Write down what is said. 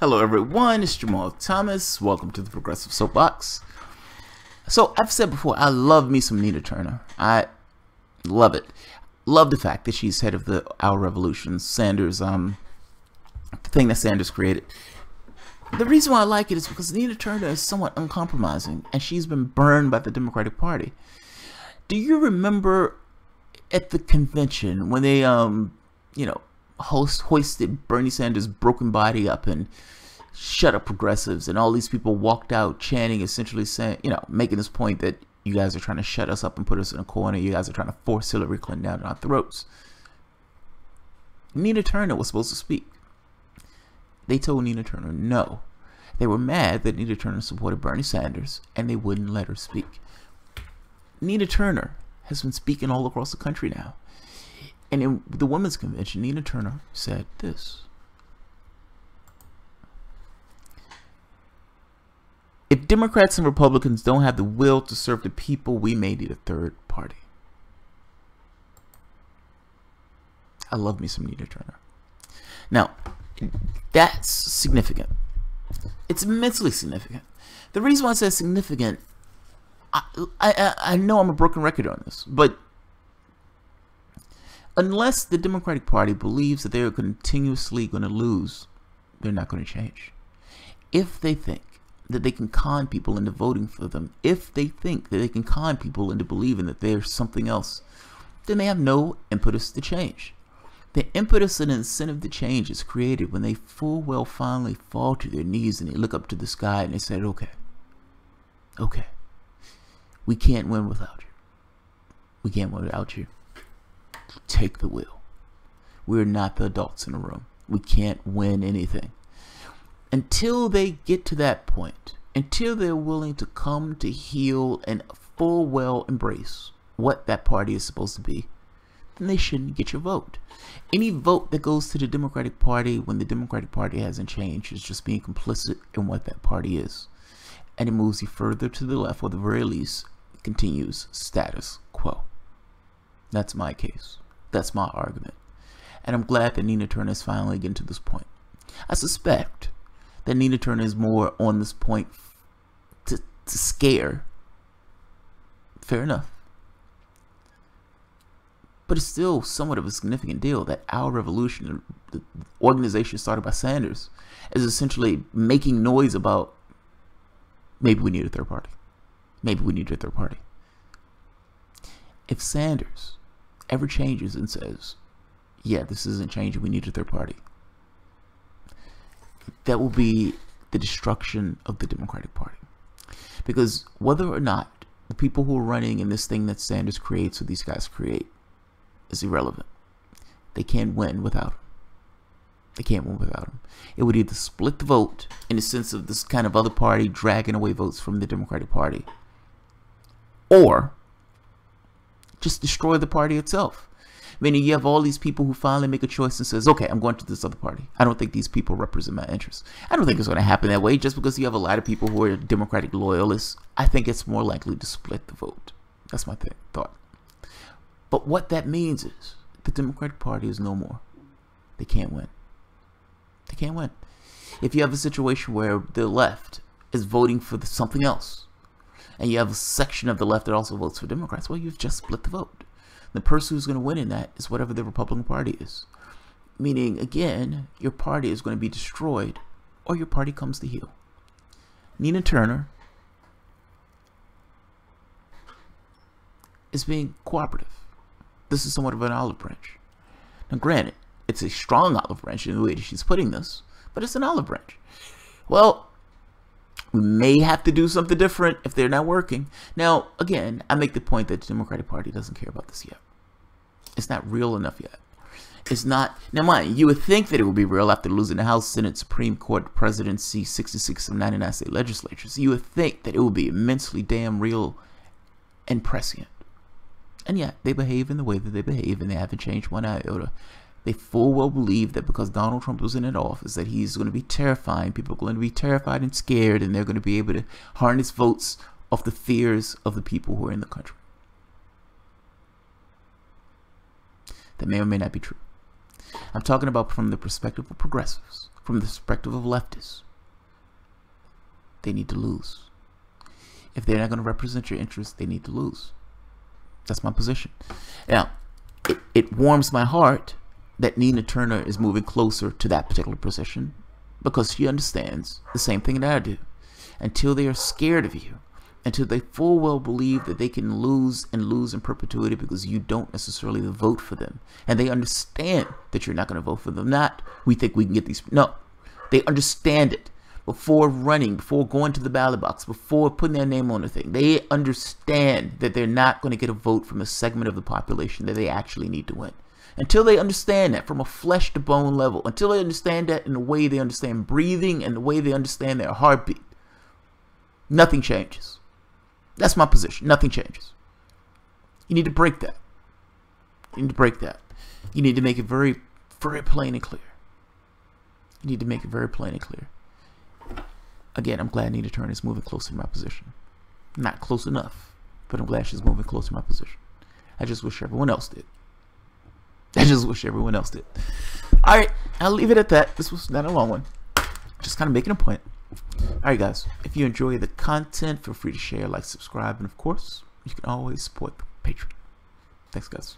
Hello everyone, it's Jamal Thomas. Welcome to the Progressive Soapbox. So I've said before, I love me some Nina Turner. I love it. Love the fact that she's head of the Our Revolution, Sanders, the thing that Sanders created. The reason why I like it is because Nina Turner is somewhat uncompromising, and she's been burned by the Democratic Party. Do you remember at the convention when they, hoisted Bernie Sanders' broken body up and shut up progressives, and all these people walked out chanting, essentially saying, making this point that you guys are trying to shut us up and put us in a corner. You guys are trying to force Hillary Clinton down our throats. Nina Turner was supposed to speak. They told Nina Turner no. They were mad that Nina Turner supported Bernie Sanders, and they wouldn't let her speak. Nina Turner has been speaking all across the country now. And in the Women's Convention, Nina Turner said this: if Democrats and Republicans don't have the will to serve the people, we may need a third party. I love me some Nina Turner. Now, that's significant. It's immensely significant. The reason why I say significant, I know I'm a broken record on this, but unless the Democratic Party believes that they are continuously going to lose, they're not going to change. If they think that they can con people into voting for them, if they think that they can con people into believing that there's something else, then they have no impetus to change. The impetus and incentive to change is created when they full well finally fall to their knees and they look up to the sky and they say, okay, we can't win without you. We can't win without you. Take the wheel. We're not the adults in the room. We can't win anything. Until they get to that point, until they're willing to come to heel and full well embrace what that party is supposed to be, then they shouldn't get your vote. Any vote that goes to the Democratic Party when the Democratic Party hasn't changed is just being complicit in what that party is. And it moves you further to the left, or at the very least, it continues status quo. That's my case. That's my argument. And I'm glad that Nina Turner is finally getting to this point. I suspect that Nina Turner is more on this point to scare. Fair enough. But it's still somewhat of a significant deal that Our Revolution, the organization started by Sanders, is essentially making noise about maybe we need a third party. Maybe we need a third party. If Sanders ever changes and says, yeah, this isn't changing, we need a third party, that will be the destruction of the Democratic Party. Because whether or not the people who are running in this thing that Sanders creates or these guys create is irrelevant. They can't win without him. They can't win without him. It would either split the vote in the sense of this kind of other party dragging away votes from the Democratic Party, or just destroy the party itself. Meaning you have all these people who finally make a choice and says, okay, I'm going to this other party. I don't think these people represent my interests. I don't think it's going to happen that way just because you have a lot of people who are Democratic loyalists. I think it's more likely to split the vote. That's my thought. But what that means is the Democratic Party is no more. They can't win. They can't win. If you have a situation where the left is voting for something else, and you have a section of the left that also votes for Democrats, well, you've just split the vote. The person who's going to win in that is whatever the Republican Party is. Meaning, again, your party is going to be destroyed, or your party comes to heel. Nina Turner is being cooperative. This is somewhat of an olive branch. Now, granted, it's a strong olive branch in the way that she's putting this, but it's an olive branch. Well, we may have to do something different if they're not working. Now, again, I make the point that the Democratic Party doesn't care about this yet. It's not real enough yet. It's not. Now, mind you, would think that it would be real after losing the House, Senate, Supreme Court, presidency, 66 of 99 state legislatures. You would think that it would be immensely damn real and prescient. And yet, they behave in the way that they behave, and they haven't changed one iota. They full well believe that because Donald Trump was in that office, that he's going to be terrifying. People are going to be terrified and scared, and they're going to be able to harness votes off the fears of the people who are in the country. That may or may not be true. I'm talking about from the perspective of progressives, from the perspective of leftists. They need to lose. If they're not going to represent your interests, they need to lose. That's my position. Now, it warms my heart that Nina Turner is moving closer to that particular position, because she understands the same thing that I do. Until they are scared of you, until they full well believe that they can lose and lose in perpetuity because you don't necessarily vote for them, and they understand that you're not going to vote for them. Not, we think we can get these. No, they understand it. Before running, before going to the ballot box, before putting their name on the thing, they understand that they're not going to get a vote from a segment of the population that they actually need to win. Until they understand that from a flesh to bone level, until they understand that in the way they understand breathing and the way they understand their heartbeat, nothing changes. That's my position. Nothing changes. You need to break that. You need to break that. You need to make it very, very plain and clear. You need to make it very plain and clear. Again, I'm glad Nina Turner is moving closer to my position. Not close enough, but I'm glad she's moving closer to my position. I just wish everyone else did. I just wish everyone else did. All right, I'll leave it at that. This was not a long one. Just kind of making a point. All right, guys. If you enjoy the content, feel free to share, like, subscribe, and of course, you can always support the Patreon. Thanks, guys.